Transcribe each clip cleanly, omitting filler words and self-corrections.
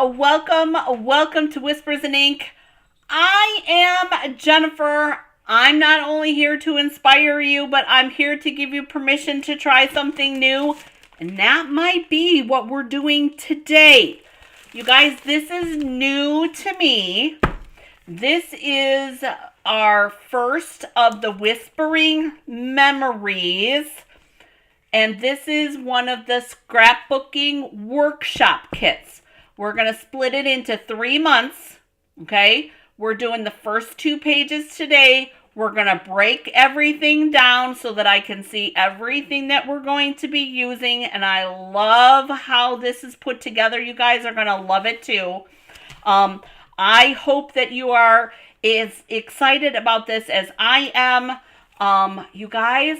welcome to Whispers in Ink. I am Jennifer. I'm not only here to inspire you, but I'm here to give you permission to try something new. And that might be what we're doing today. You guys, this is new to me. This is our first of the Whispering Memories. And this is one of the scrapbooking workshop kits. We're going to split it into 3 months, okay? We're doing the first 2 pages today. We're going to break everything down so that I can see everything that we're going to be using. And I love how this is put together. You guys are going to love it too. I hope that you are as excited about this as I am. You guys,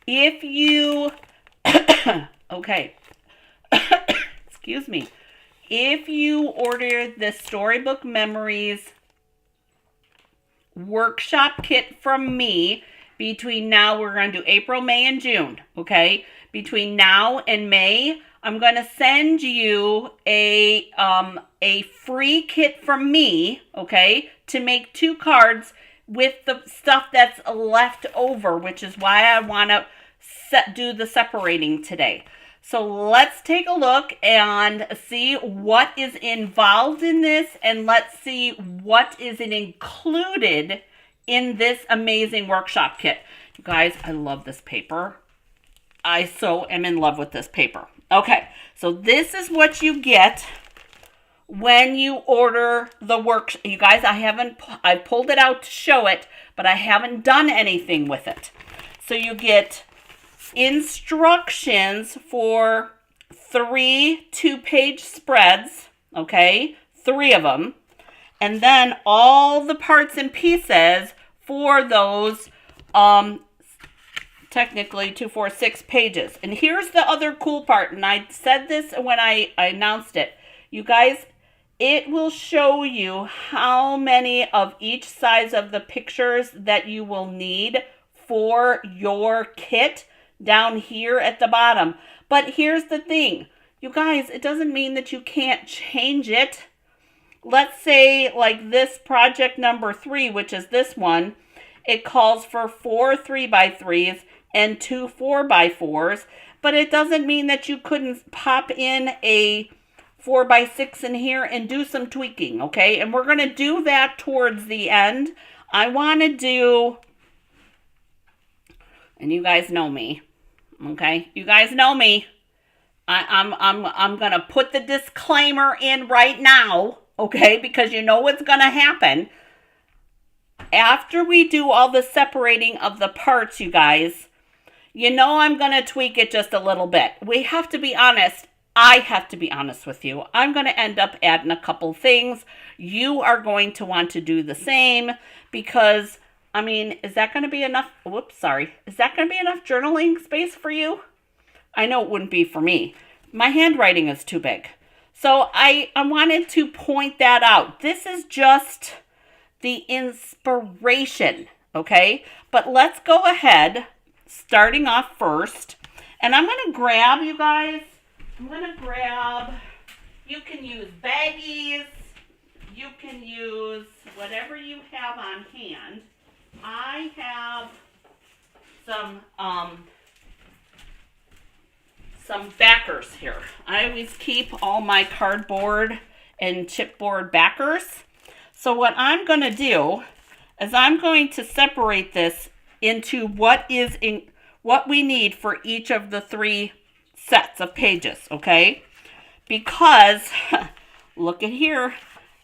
if you, okay, excuse me. If you order the Storybook Memories workshop kit from me between now, we're going to do April, May, and June, okay? Between now and May, I'm going to send you a free kit from me, okay, to make 2 cards with the stuff that's left over, which is why I want to do the separating today. So let's take a look and see what is involved in this, and let's see what is included in this amazing workshop kit. You guys, I love this paper. I so am in love with this paper. Okay, so this is what you get when you order the work. You guys, I pulled it out to show it, but I haven't done anything with it. So you get instructions for 3 2-page spreads, okay? 3 of them. And then all the parts and pieces for those, technically 2, 4, 6 pages. And here's the other cool part, and I said this when I announced it. You guys, it will show you how many of each size of the pictures that you will need for your kit down here at the bottom. But here's the thing, you guys, it doesn't mean that you can't change it. Let's say like this project number 3, which is this one, it calls for 4 3x3s and 2 4x4s, but it doesn't mean that you couldn't pop in a 4x6 in here and do some tweaking, okay? And we're going to do that towards the end. I want to do, and you guys know me, okay? You guys know me. I'm going to put the disclaimer in right now, okay? Because you know what's going to happen. After we do all the separating of the parts, you guys, you know I'm going to tweak it just a little bit. We have to be honest. I have to be honest with you. I'm going to end up adding a couple things. You are going to want to do the same because, I mean, is that going to be enough? Whoops, sorry. Is that going to be enough journaling space for you? I know it wouldn't be for me. My handwriting is too big. So I wanted to point that out. This is just the inspiration, okay? But let's go ahead, starting off first. And I'm going to grab, you guys, you can use baggies, you can use whatever you have on hand. I have some backers here. I always keep all my cardboard and chipboard backers. So what I'm going to do is I'm going to separate this into what we need for each of the 3 sets of pages, okay? Because look at here,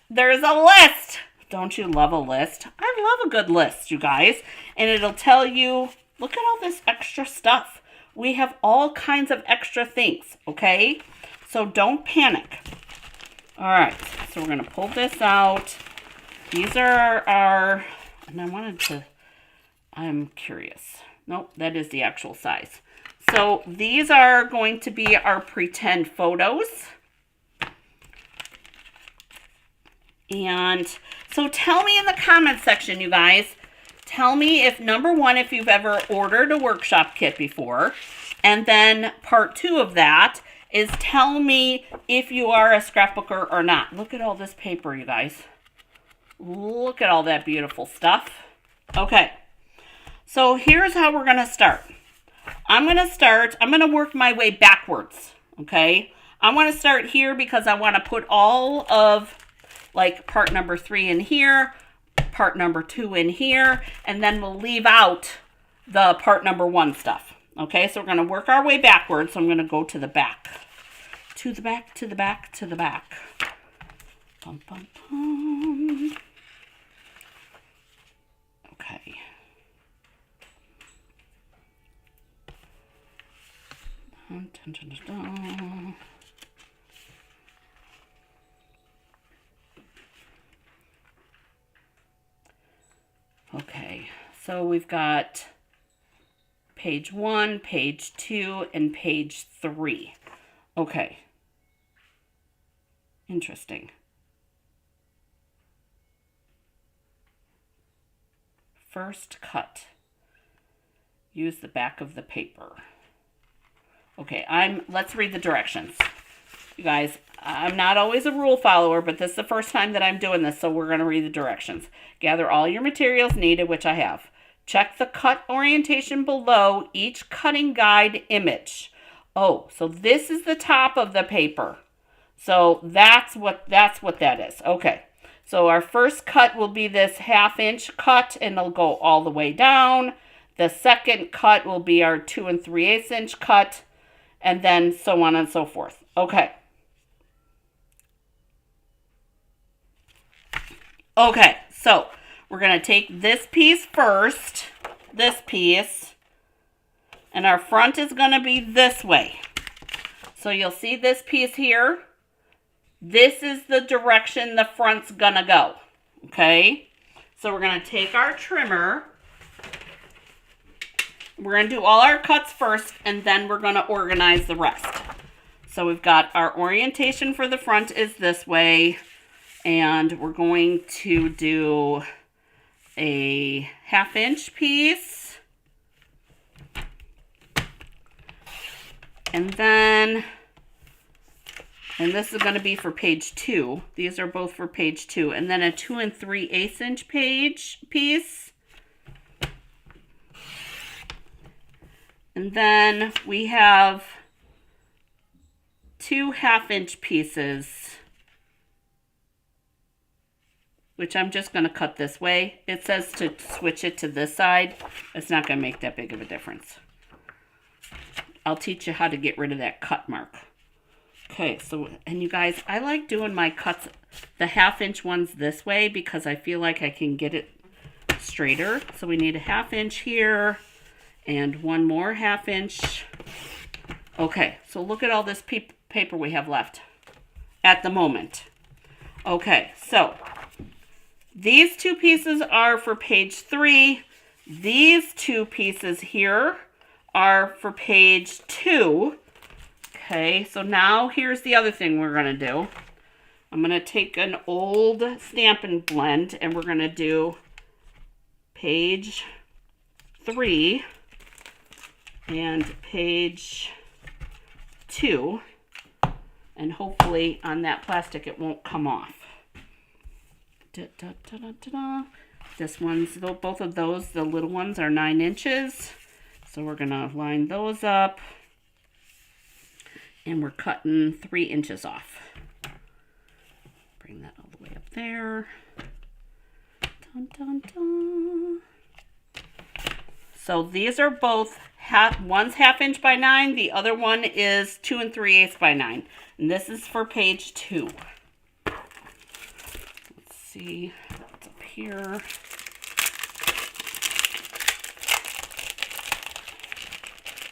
there's a list. Don't you love a list? I love a good list, you guys. And it'll tell you, look at all this extra stuff. We have all kinds of extra things, okay? So don't panic. All right, so we're going to pull this out. These are our, and I'm curious. Nope, that is the actual size. So these are going to be our pretend photos. And so tell me in the comment section, you guys, tell me if, number 1, if you've ever ordered a workshop kit before, and then part 2 of that, is tell me if you are a scrapbooker or not. Look at all this paper, you guys. Look at all that beautiful stuff. Okay, so here's how we're going to start. I'm going to work my way backwards, okay? I want to start here because I want to put all of like part number 3 in here, part number 2 in here, and then we'll leave out the part number 1 stuff. Okay, so we're going to work our way backwards. So I'm going to go to the back. To the back, to the back, to the back. Bum, bum, bum. Okay. Dun, dun, dun, dun, dun. Okay, so we've got page 1, page 2, and page 3. Okay. Interesting. First cut. Use the back of the paper. Okay, let's read the directions. You guys, I'm not always a rule follower, but this is the first time that I'm doing this, so we're going to read the directions. Gather all your materials needed, which I have. Check the cut orientation below each cutting guide image. Oh, so this is the top of the paper. So that's what that is. Okay, so our first cut will be this 1/2 inch cut, and it'll go all the way down. The second cut will be our 2 3/8 inch cut, and then so on and so forth. Okay. Okay, so we're going to take this piece first, this piece, and our front is going to be this way. So you'll see this piece here. This is the direction the front's going to go, okay? So we're going to take our trimmer. We're going to do all our cuts first, and then we're going to organize the rest. So we've got our orientation for the front is this way. And we're going to do a 1/2 inch piece. And then, and this is going to be for page 2. These are both for page 2. And then a 2 3/8 inch piece. And then we have 2 1/2 inch pieces, which I'm just going to cut this way. It says to switch it to this side. It's not going to make that big of a difference. I'll teach you how to get rid of that cut mark. Okay, so, and you guys, I like doing my cuts, the 1/2 inch ones this way because I feel like I can get it straighter. So we need a 1/2 inch here and one more 1/2 inch. Okay, so look at all this paper we have left at the moment. Okay, so these 2 pieces are for page 3. These 2 pieces here are for page 2. Okay, so now here's the other thing we're going to do. I'm going to take an old Stampin' Blend, and we're going to do page 3 and page 2. And hopefully on that plastic it won't come off. Da, da, da, da, da, da. This one's, both of those, the little ones are 9 inches. So we're going to line those up. And we're cutting 3 inches off. Bring that all the way up there. Dun, dun, dun. So these are both, one's 1/2 inch by 9. The other one is 2 3/8 by 9. And this is for page 2. See what's up here.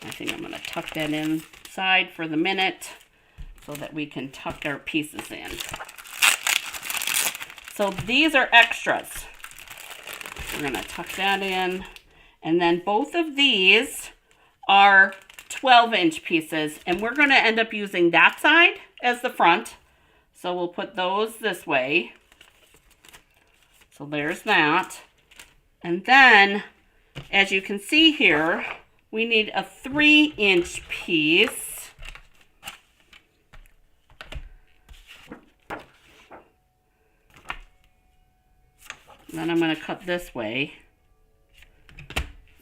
I think I'm going to tuck that inside for the minute so that we can tuck our pieces in. So these are extras. We're going to tuck that in. And then both of these are 12-inch pieces. And we're going to end up using that side as the front. So we'll put those this way. So there's that. And then, as you can see here, we need a 3-inch piece. Then I'm going to cut this way.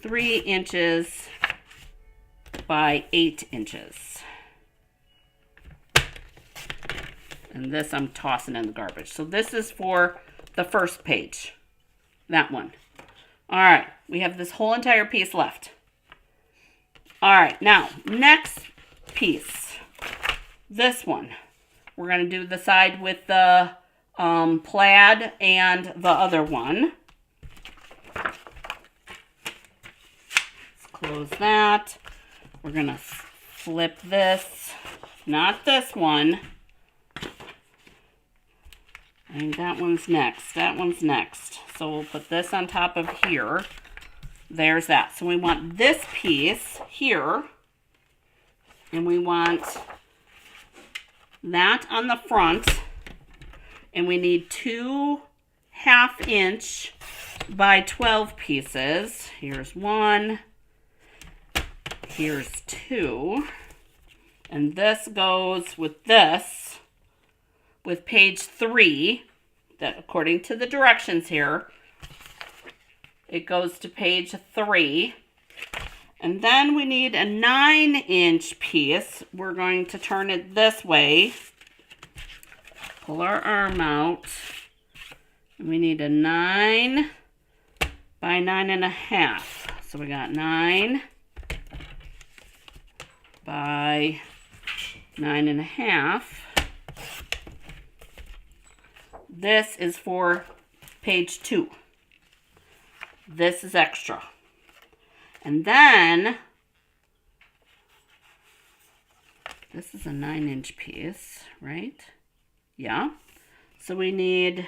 3 inches by 8 inches. And this I'm tossing in the garbage. So this is for the first page. That one. All right. We have this whole entire piece left. All right. Now, next piece. This one. We're going to do the side with the plaid and the other one. Let's close that. We're going to flip this. Not this one. I think that one's next. That one's next. So we'll put this on top of here. There's that. So we want this piece here. And we want that on the front. And we need 2 1/2-inch by 12 pieces. Here's 1. Here's 2. And this goes with this. With page 3, that according to the directions here, it goes to page 3. And then we need a 9-inch piece. We're going to turn it this way. Pull our arm out. And we need a 9 by 9.5. So we got 9 by 9.5. This is for page 2. This is extra. And then, this is a 9-inch piece, right? Yeah. So we need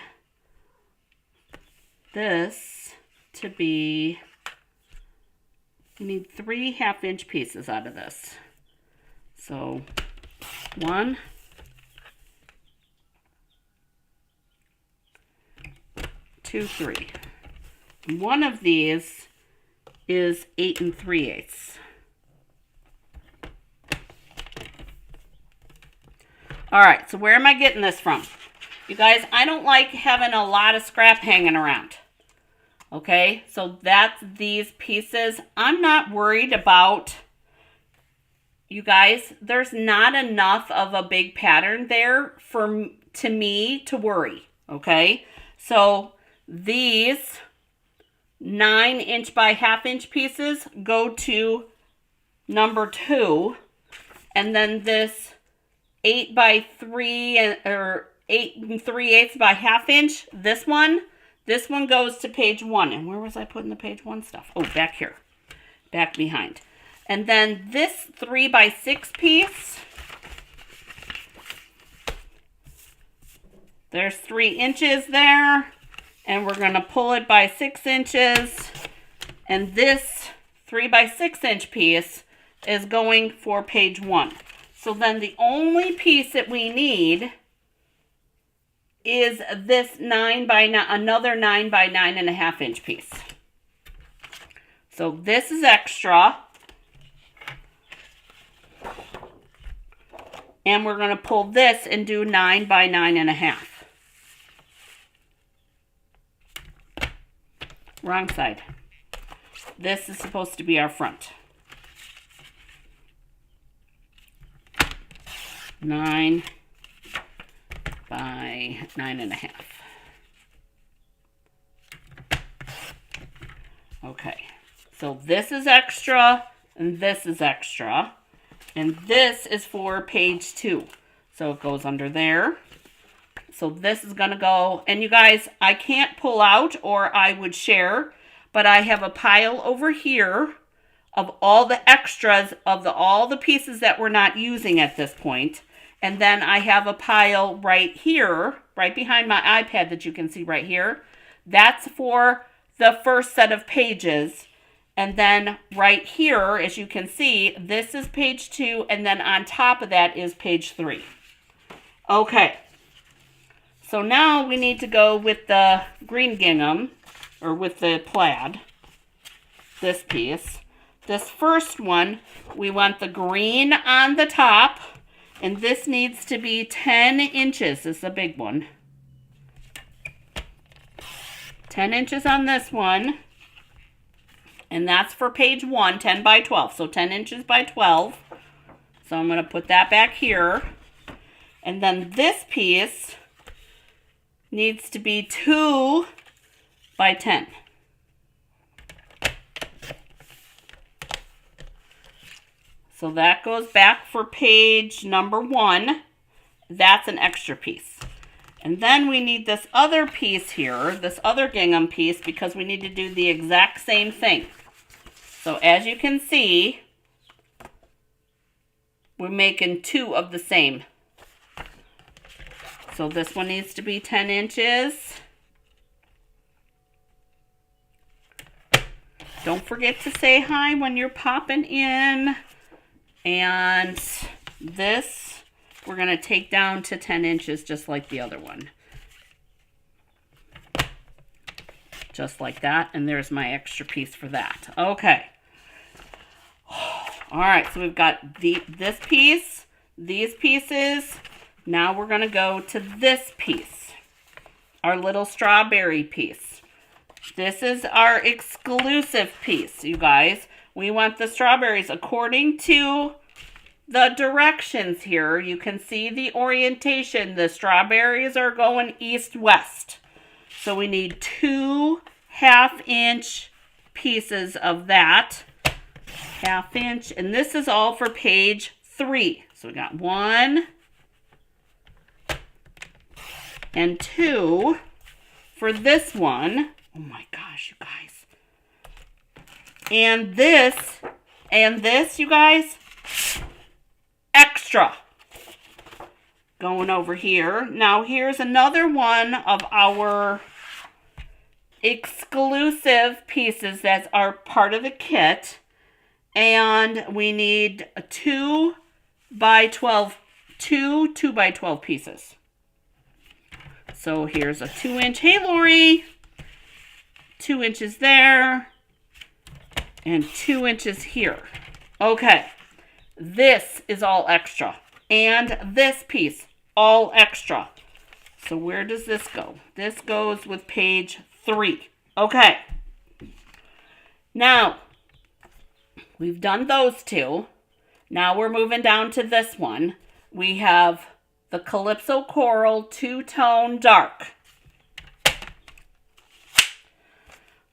this to be, we need 3 1/2-inch pieces out of this. So 1, 2, 3. One of these is 8 3/8. All right, so where am I getting this from? You guys, I don't like having a lot of scrap hanging around. Okay, so that's these pieces. I'm not worried about, you guys, there's not enough of a big pattern there to me to worry. Okay, so these 9-inch by 1/2-inch pieces go to number 2, and then this 8 by 3 or 8 3/8 by 1/2-inch, this one goes to page 1. And where was I putting the page 1 stuff? Oh, back here, back behind. And then this 3 by 6 piece, there's 3 inches there. And we're going to pull it by 6 inches. And this 3 by 6-inch piece is going for page 1. So then the only piece that we need is this another 9 by 9.5-inch piece. So this is extra. And we're going to pull this and do 9 by 9.5. Wrong side. This is supposed to be our front. 9 by 9.5. Okay, so this is extra, and this is extra, and this is for page 2. So it goes under there. So this is going to go, and you guys, I can't pull out, or I would share, but I have a pile over here of all the extras of all the pieces that we're not using at this point. And then I have a pile right here, right behind my iPad that you can see right here. That's for the first set of pages. And then right here, as you can see, this is page 2, and then on top of that is page 3. Okay. So now we need to go with the green gingham, or with the plaid, this piece. This first one, we want the green on the top, and this needs to be 10 inches. This is a big one. 10 inches on this one. And that's for page 1, 10 by 12. So 10 inches by 12. So I'm going to put that back here. And then this piece needs to be 2 by 10. So that goes back for page number 1. That's an extra piece. And then we need this other piece here, this other gingham piece, because we need to do the exact same thing. So as you can see, we're making 2 of the same. So this one needs to be 10 inches. Don't forget to say hi when you're popping in. And this, we're going to take down to 10 inches just like the other one. Just like that. And there's my extra piece for that. Okay. All right, so we've got this piece, these pieces. Now we're going to go to this piece, our little strawberry piece. This is our exclusive piece, you guys. We want the strawberries according to the directions here. You can see the orientation. The strawberries are going east-west. So we need 2 half-inch pieces of that. Half-inch. And this is all for page 3. So we got 1 and 2 for this one. Oh my gosh, you guys. And this, you guys, extra. Going over here. Now here's another one of our exclusive pieces that are part of the kit. And we need 2 by 12 pieces. So here's a 2-inch. Hey, Lori. 2 inches there. And 2 inches here. Okay. This is all extra. And this piece, all extra. So where does this go? This goes with page 3. Okay. Now, we've done those 2. Now we're moving down to this one. We have the Calypso Coral 2-tone dark.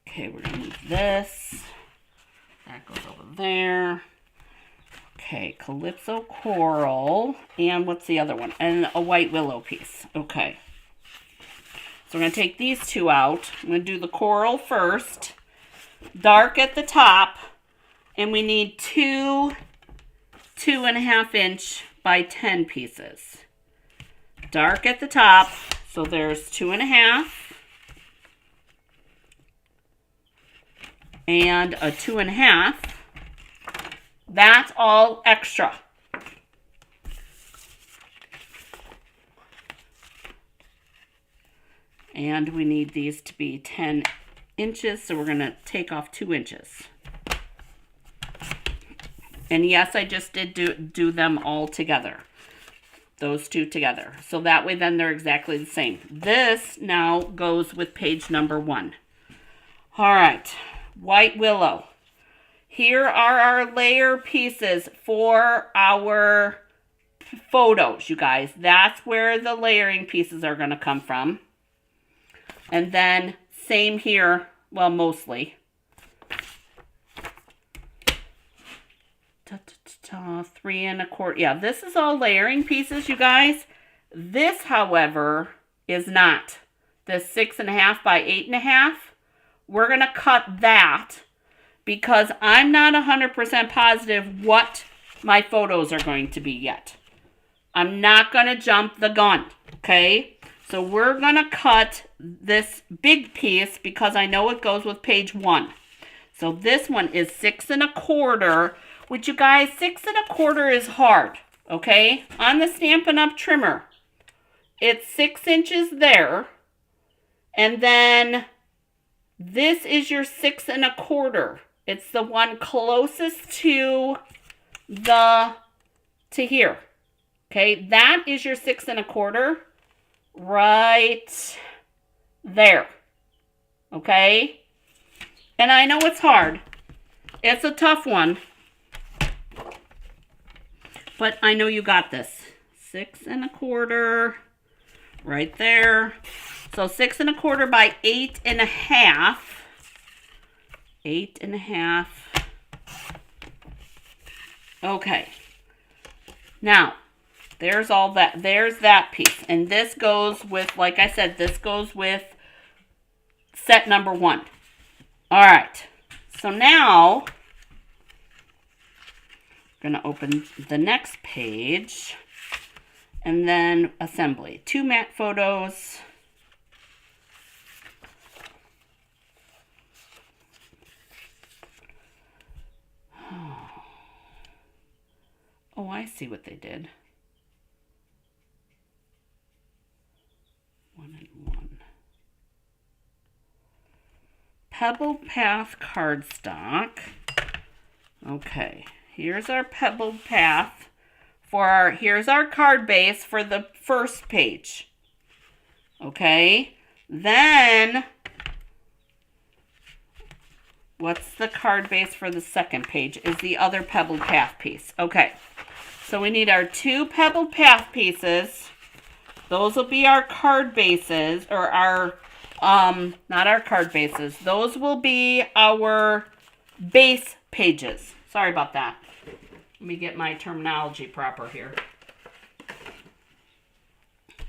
Okay, we're going to move this. That goes over there. Okay, Calypso Coral. And what's the other one? And a white willow piece. Okay. So we're going to take these 2 out. I'm going to do the coral first. Dark at the top. And we need 2 2.5-inch by 10 pieces. Dark at the top. So there's 2.5. And a 2.5. That's all extra. And we need these to be 10 inches, so we're going to take off 2 inches. And yes, I just did do them all together. Those 2 together. So that way then they're exactly the same. This now goes with page number 1. All right. White willow. Here are our layer pieces for our photos, you guys. That's where the layering pieces are going to come from. And then same here, well, mostly. 3 1/4. Yeah, this is all layering pieces, you guys. This, however, is not. This 6.5 by 8.5. We're going to cut that because I'm not 100% positive what my photos are going to be yet. I'm not going to jump the gun, okay? So we're going to cut this big piece because I know it goes with page 1. So this one is 6 1/4, which, you guys, 6 1/4 is hard, okay? On the Stampin' Up! Trimmer, it's 6 inches there, and then this is your 6 1/4. It's the one closest to here. Okay, that is your 6 1/4 right there. Okay? And I know it's hard. It's a tough one. But I know you got this. 6 1/4 right there. So 6 1/4 by 8 1/2. 8 1/2. Okay. Now, there's all that. There's that piece. And this goes with, like I said, this goes with set number 1. All right. So now, I'm going to open the next page. And then assembly. 2 mat photos. Oh, I see what they did. 1 and 1. Pebble Path cardstock. Okay, here's our Pebble Path here's our card base for the first page. Okay, then what's the card base for the second page is the other Pebble Path piece. Okay, so we need our 2 Pebble Path pieces. Those will be our card bases, or our, not our card bases. Those will be our base pages. Sorry about that. Let me get my terminology proper here.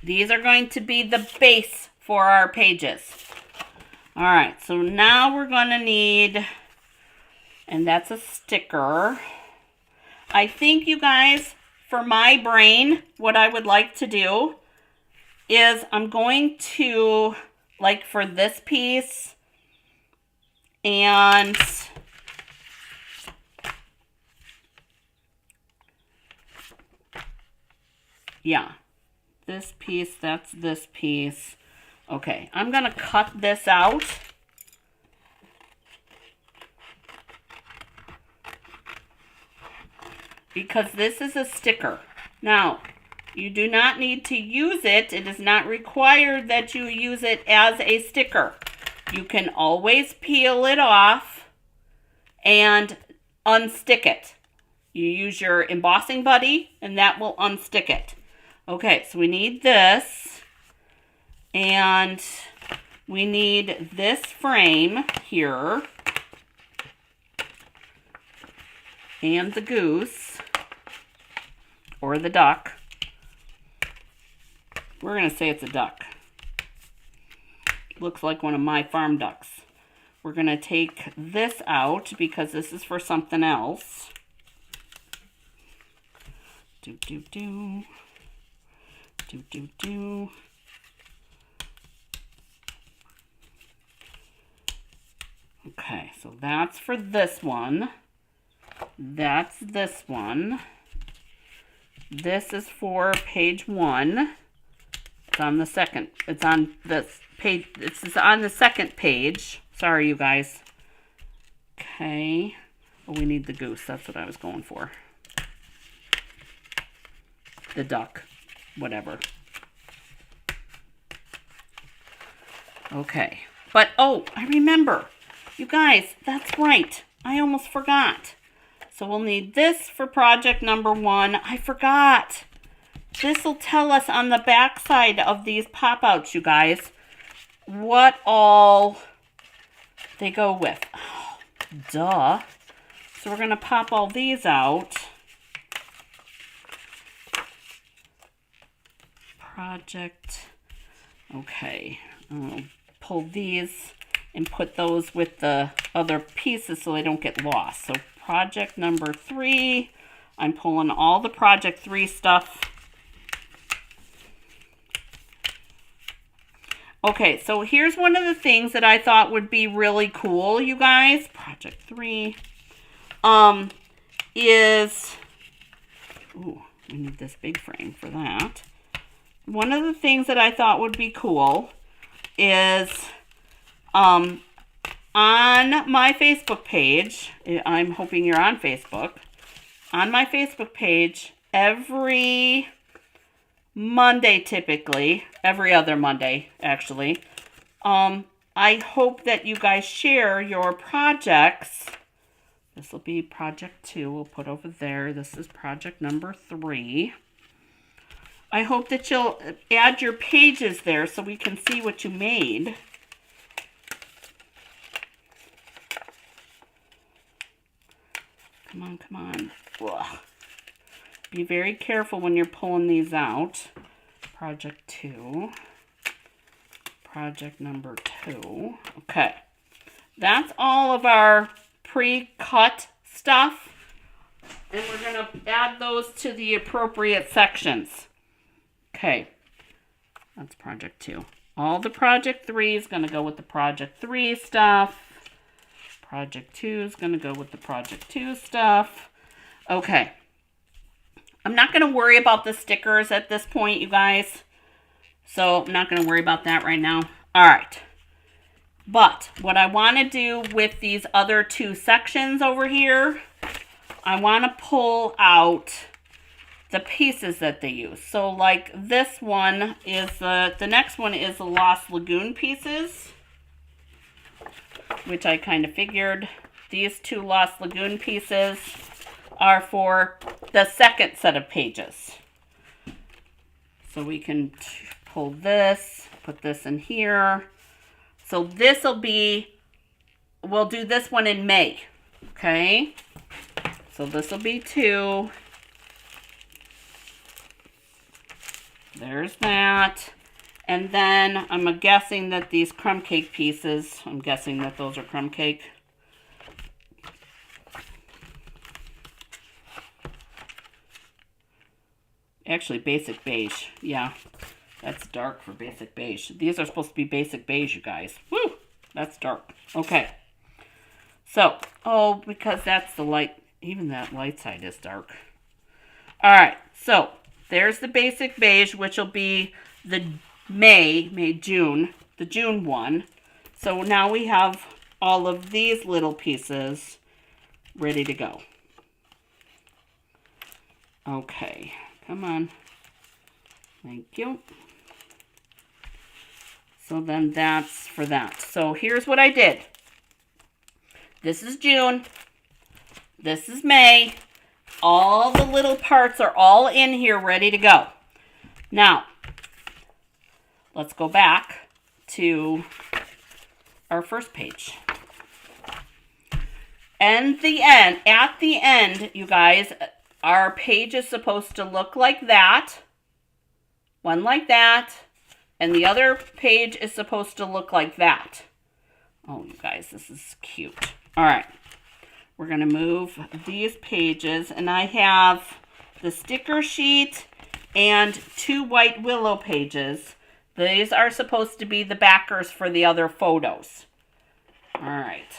These are going to be the base for our pages. All right, so now we're going to need, and that's a sticker. I think, you guys, for my brain, what I would like to do is I'm going to, like for this piece, and yeah, this piece, that's this piece. Okay, I'm going to cut this out. Because this is a sticker. Now, you do not need to use it. It is not required that you use it as a sticker. You can always peel it off and unstick it. You use your embossing buddy and that will unstick it. Okay, so we need this. And we need this frame here. And the goose. Or the duck. We're going to say it's a duck. Looks like one of my farm ducks. We're going to take this out because this is for something else. Do, do, do. Do, do, do. Okay, so that's for this one. That's this one. This is for page 1. It's on the second. It's on this page. It's on the second page. Sorry, you guys. Okay. Oh, we need the goose. That's what I was going for. The duck. Whatever. Okay. But, oh, I remember. You guys, that's right. I almost forgot. So we'll need this for project number 1. I forgot. This will tell us on the back side of these pop-outs, you guys, what all they go with. Oh, duh. So we're going to pop all these out. Project. Okay. I'll pull these and put those with the other pieces so they don't get lost. So project number 3. I'm pulling all the project 3 stuff. Okay, so here's one of the things that I thought would be really cool, you guys. Project 3 is, ooh, we need this big frame for that. One of the things that I thought would be cool is on my Facebook page, I'm hoping you're on Facebook. On my Facebook page, every Monday typically, every other Monday actually, I hope that you guys share your projects. This will be project 2. We'll put over there. This is project number 3. I hope that you'll add your pages there so we can see what you made. Come on, come on. Ugh. Be very careful when you're pulling these out. Project 2. Project number 2. Okay. That's all of our pre-cut stuff. And we're going to add those to the appropriate sections. Okay. That's project 2. All the project 3 is going to go with the project 3 stuff. Project 2 is going to go with the project 2 stuff. Okay. I'm not going to worry about the stickers at this point, you guys. So I'm not going to worry about that right now. All right. But what I want to do with these other 2 sections over here, I want to pull out the pieces that they use. So like this one is, the next one is the Lost Lagoon pieces, which I kind of figured. These 2 Lost Lagoon pieces are for the second set of pages. So we can pull this, put this in here. So this will be, we'll do this one in May, okay? So this will be 2. There's that. And then I'm guessing that these crumb cake pieces, I'm guessing that those are crumb cake. Actually, basic beige. Yeah, that's dark for basic beige. These are supposed to be basic beige, you guys. Woo! That's dark. Okay. So, oh, because that's the light. Even that light side is dark. All right. So, there's the basic beige, which will be the June, the June one. So now we have all of these little pieces ready to go. Okay. Come on. Thank you. So then that's for that. So here's what I did. This is June. This is May. All the little parts are all in here ready to go. Now, let's go back to our first page. At the end, you guys, our page is supposed to look like that. One like that. And the other page is supposed to look like that. Oh, you guys, this is cute. All right. We're going to move these pages. And I have the sticker sheet and 2 white willow pages. These are supposed to be the backers for the other photos. All right.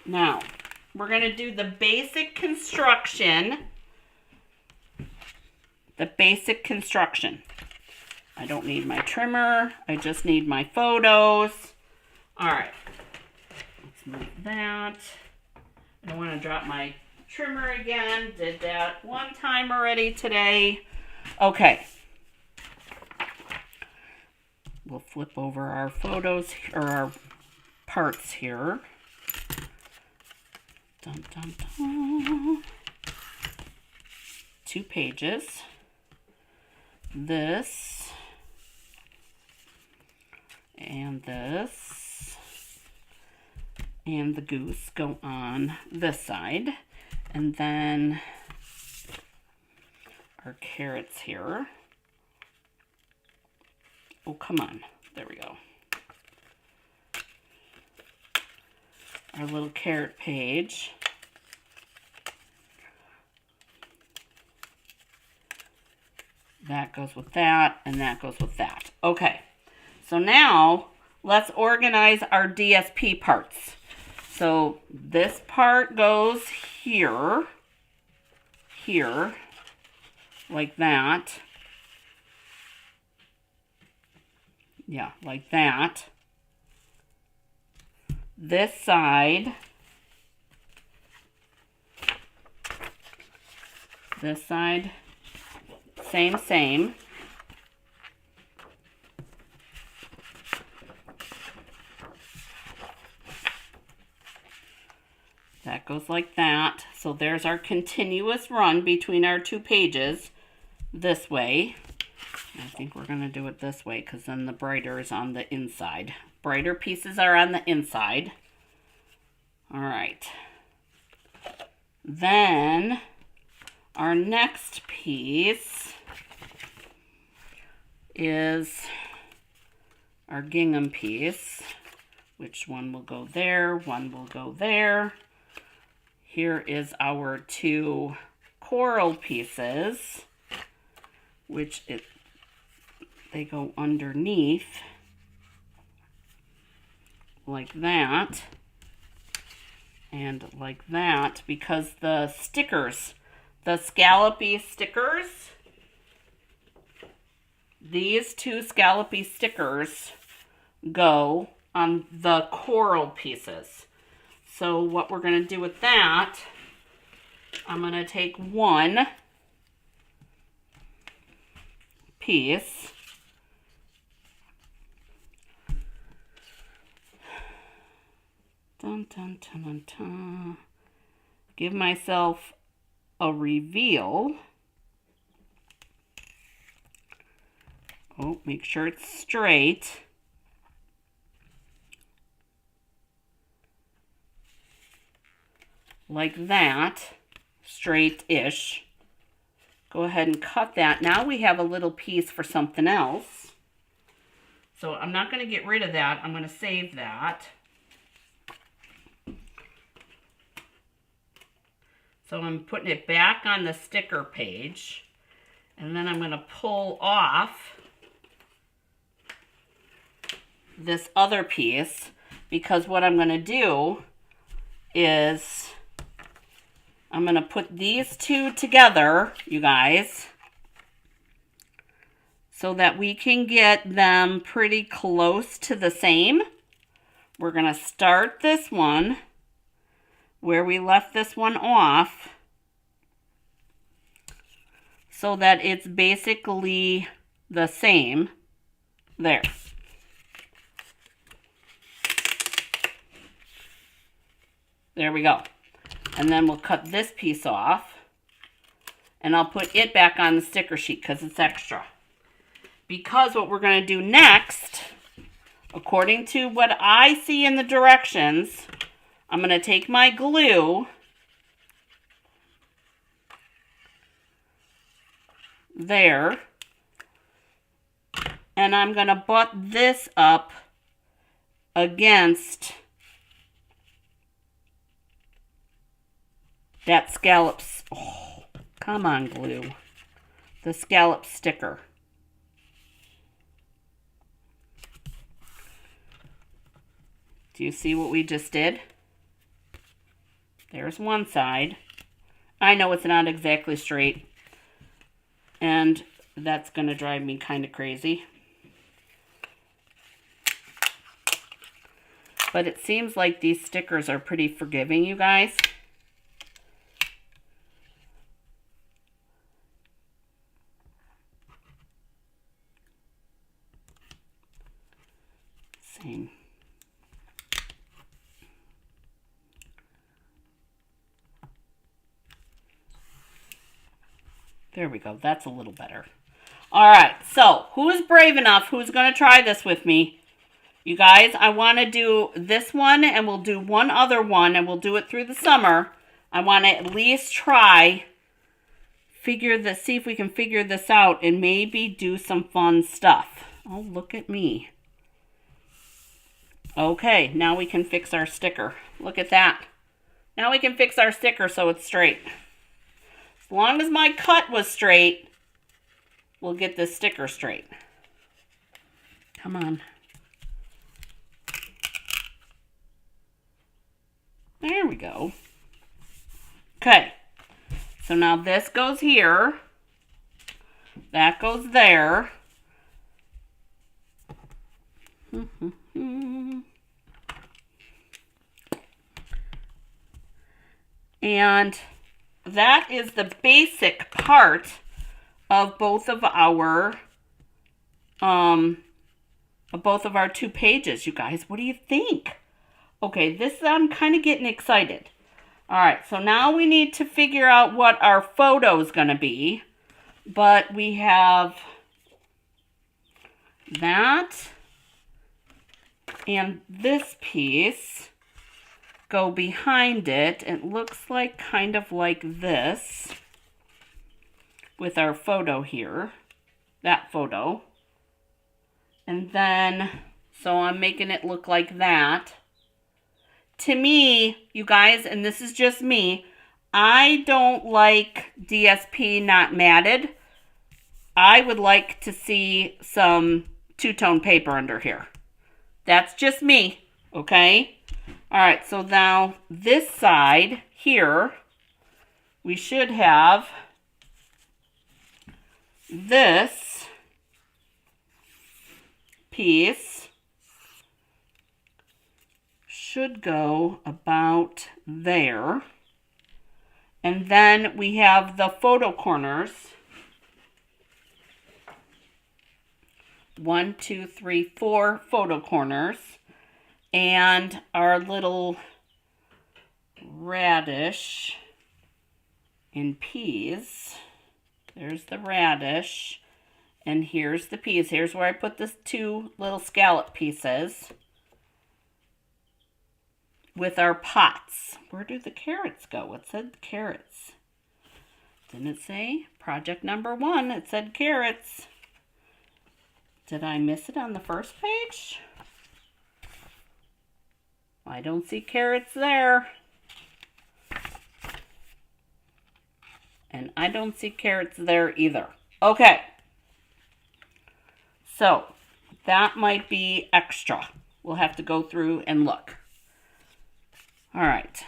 Now, we're going to do the basic construction. The basic construction. I don't need my trimmer. I just need my photos. All right. Let's move that. I don't want to drop my trimmer again. Did that one time already today. Okay. We'll flip over our photos, or our parts here. Dun, dun, dun. 2 pages. This. And this. And the goose go on this side. And then our carrots here. Oh, come on. There we go. Our little carrot page. That goes with that, and that goes with that. Okay. So now, let's organize our DSP parts. So this part goes here, like that. Yeah, like that. This side. This side. Same. goes like that. So there's our continuous run between our 2 pages this way. I think we're going to do it this way because then the brighter is on the inside. Brighter pieces are on the inside. All right. Then our next piece is our gingham piece. Which one will go there? One will go there. Here is our 2 coral pieces, which they go underneath like that and like that, because the stickers, the scallopy stickers, these 2 scallopy stickers go on the coral pieces. So what we're going to do with that, I'm going to take 1 piece, dun, dun, dun, dun, dun. Give myself a reveal. Oh, make sure it's straight. Like that, straight-ish. Go ahead and cut that. Now we have a little piece for something else. So I'm not going to get rid of that. I'm going to save that. So I'm putting it back on the sticker page. And then I'm going to pull off this other piece, because what I'm going to do is I'm going to put these 2 together, you guys, so that we can get them pretty close to the same. We're going to start this one where we left this one off so that it's basically the same. There. There we go. And then we'll cut this piece off, and I'll put it back on the sticker sheet because it's extra. Because what we're going to do next, according to what I see in the directions, I'm going to take my glue there, and I'm going to butt this up against that scallops. Oh, come on, glue. The scallop sticker. Do you see what we just did? There's one side. I know it's not exactly straight, and that's going to drive me kind of crazy. But it seems like these stickers are pretty forgiving, you guys. Same. There we go. That's a little better. All right. So who's brave enough? Who's going to try this with me? You guys, I want to do this one, and we'll do one other one, and we'll do it through the summer. I want to at least try, see if we can figure this out and maybe do some fun stuff. Oh, look at me. Okay, now we can fix our sticker. Look at that. Now we can fix our sticker so it's straight. As long as my cut was straight, we'll get this sticker straight. Come on. There we go. Okay. So now this goes here. That goes there. And that is the basic part of both of our 2 pages, you guys. What do you think? Okay, this I'm kind of getting excited. All right, so now we need to figure out what our photo is going to be. But we have that and this piece go behind it. It looks like kind of like this with our photo here, that photo. And then, so I'm making it look like that. To me, you guys, and this is just me, I don't like DSP not matted. I would like to see some two-tone paper under here. That's just me, okay? All right, so now this side here, we should have this piece should go about there. And then we have the photo corners. 1, 2, 3, 4 photo corners. And our little radish and peas. There's the radish. And here's the peas. Here's where I put the 2 little scallop pieces. With our pots. Where do the carrots go? It said carrots. Didn't it say? Project number 1. It said carrots. Did I miss it on the first page? I don't see carrots there. And I don't see carrots there either. Okay. So, that might be extra. We'll have to go through and look. All right,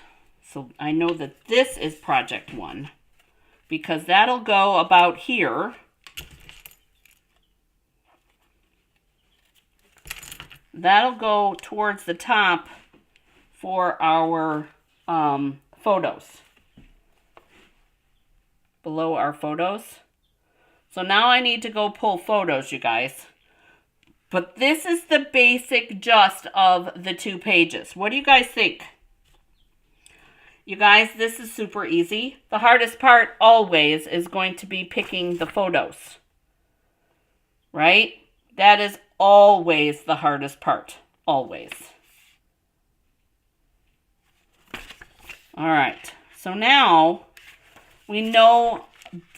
so I know that this is project 1 because that'll go about here. That'll go towards the top for our photos. Below our photos. So now I need to go pull photos, you guys. But this is the basic gist of the 2 pages. What do you guys think? You guys, this is super easy. The hardest part always is going to be picking the photos. Right? That is always the hardest part. Always. All right. So now we know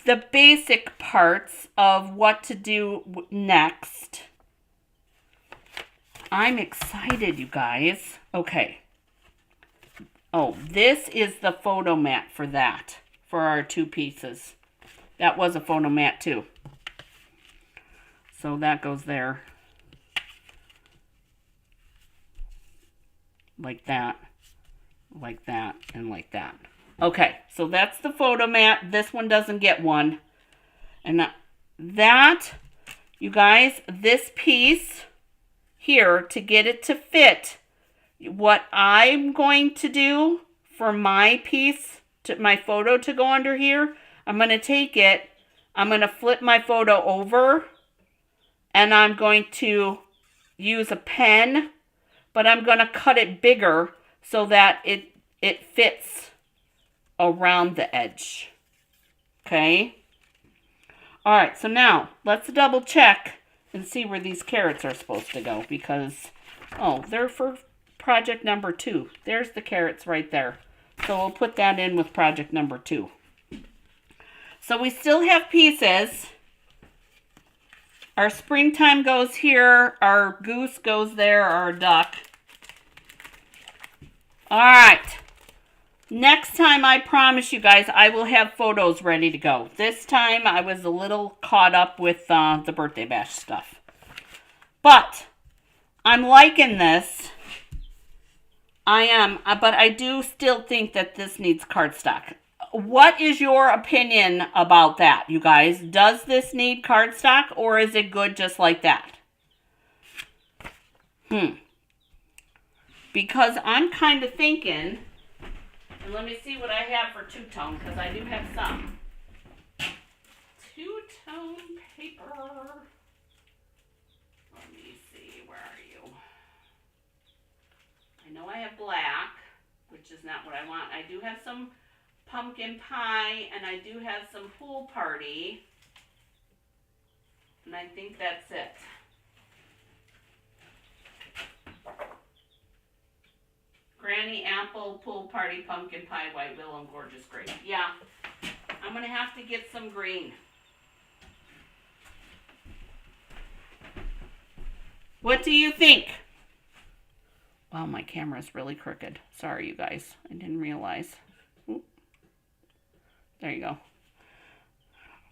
the basic parts of what to do next. I'm excited, you guys. Okay. Oh, this is the photo mat for that, for our 2 pieces. That was a photo mat too. So that goes there. Like that, and like that. Okay, so that's the photo mat. This one doesn't get one. And that, you guys, this piece here, to get it to fit, what I'm going to do for my piece, to my photo to go under here, I'm going to take it, I'm going to flip my photo over, and I'm going to use a pen, but I'm going to cut it bigger so that it fits around the edge. Okay? All right, so now let's double check and see where these carrots are supposed to go because, oh, they're for project number 2. There's the carrots right there. So we'll put that in with project number 2. So we still have pieces. Our springtime goes here. Our goose goes there. Our duck. All right. Next time, I promise you guys, I will have photos ready to go. This time, I was a little caught up with the birthday bash stuff. But I'm liking this. I am, but I do still think that this needs cardstock. What is your opinion about that, you guys? Does this need cardstock, or is it good just like that? Because I'm kind of thinking, and let me see what I have for two-tone, because I do have some. Two-tone paper. Let me see, where are you? I know I have black, which is not what I want. I do have some pumpkin pie, and I do have some pool party. And I think that's it. Granny apple, pool party, pumpkin pie, white willow, and gorgeous grape. Yeah, I'm going to have to get some green. What do you think? Wow, my camera's really crooked. Sorry, you guys. I didn't realize. Oop. There you go.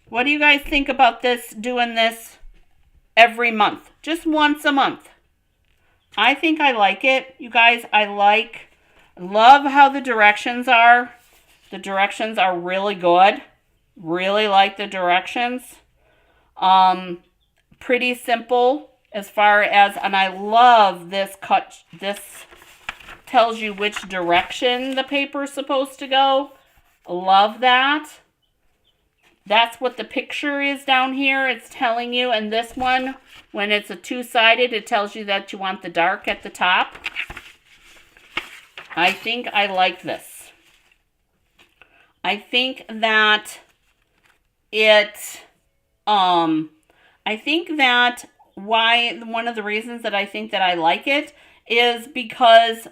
What do you guys think about this, doing this every month? Just once a month. I think I like it. You guys, I love how the directions are. The directions are really good. Really like the directions. Pretty simple as far as, and I love this cut. This tells you which direction the paper is supposed to go. Love that. That's what the picture is down here. It's telling you. And this one, when it's a two-sided, it tells you that you want the dark at the top. I think I like this. I think that one of the reasons that I think that I like it is because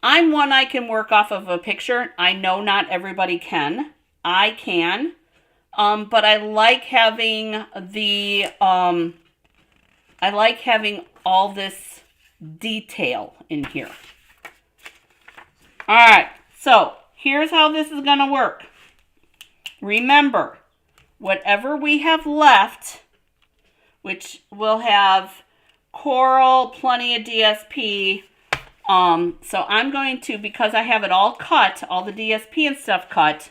I can work off of a picture. I know not everybody can. I can. But I like having all this detail in here. All right, so here's how this is going to work. Remember, whatever we have left, which will have coral, plenty of DSP. So I'm going to, because I have it all cut, all the DSP and stuff cut,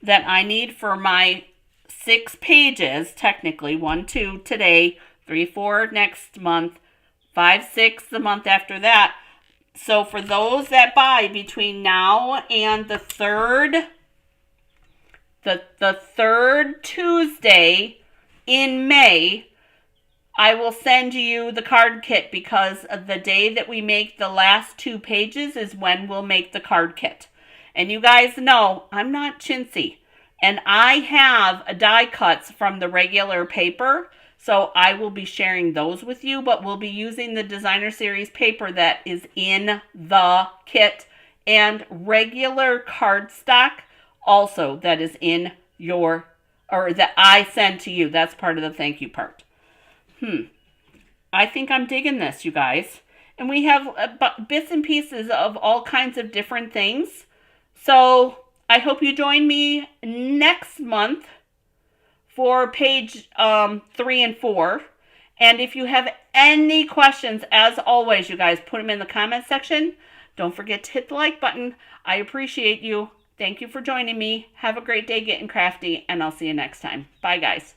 that I need for my 6 pages, technically, 1, 2 today, 3, 4 next month, 5, 6 the month after that. So for those that buy between now and the third Tuesday in May, I will send you the card kit, because the day that we make the last 2 pages is when we'll make the card kit. And you guys know I'm not chintzy, and I have die cuts from the regular paper, so I will be sharing those with you, but we'll be using the designer series paper that is in the kit, and regular cardstock also that is in your, or that I send to you. That's part of the thank you part. I think I'm digging this, you guys. And we have bits and pieces of all kinds of different things. So I hope you join me next month for page 3 and 4. And if you have any questions, as always, you guys, put them in the comment section. Don't forget to hit the like button. I appreciate you. Thank you for joining me. Have a great day getting crafty, and I'll see you next time. Bye, guys.